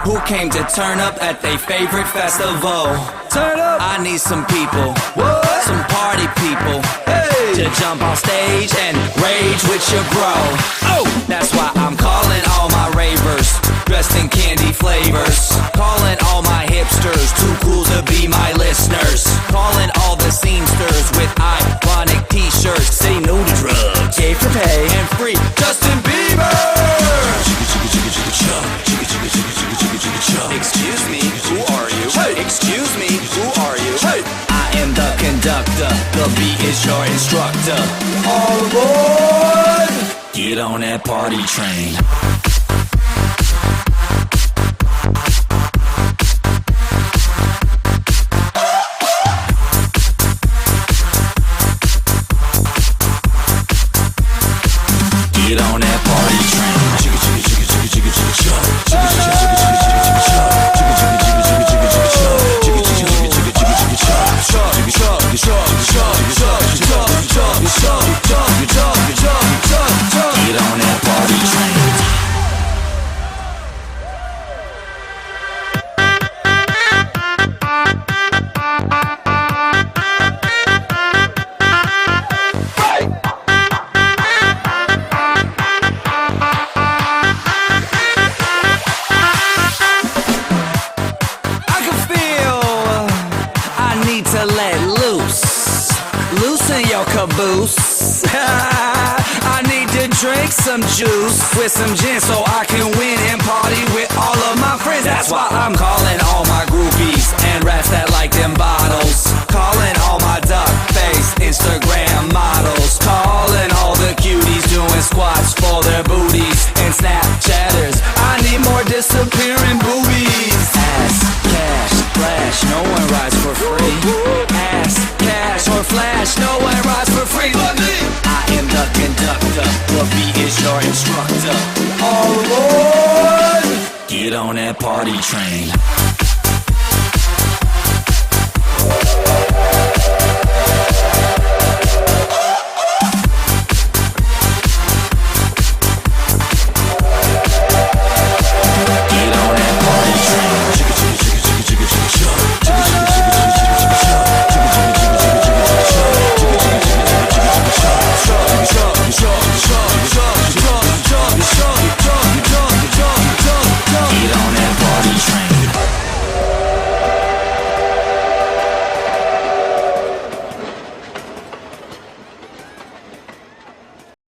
who came to turn up at their favorite festival. Turn up. I need some people, what? Some party people, hey, to jump on stage and rage with your bro. Oh, that's why I'm calling all my ravers, dressed in candy flavors. Calling all my hipsters, too cool to be my listeners. Calling all the scenesters with ironic t-shirts. Say no to drugs, gay for pay, and free Justin Bieber. Excuse me, who are you? Hey. Excuse me, who are you? Hey. I am the conductor, the beat is your instructor. All aboard! Get on that party train. Get on that party train. Get on that party train. Caboose. I need to drink some juice with some gin so I can win and party with all of my friends. That's why I'm calling all my groupies and rats that like them bottles. Calling all my duck-faced Instagram models. Calling all the cuties doing squats for their booties and Snapchatters. I need more disappearing boobies. Ass, cash, flash, no one rides for free. Ass, cash, or flash, no one rides for free but me. I am the conductor, the beat is your instructor. All aboard! Get on that party train.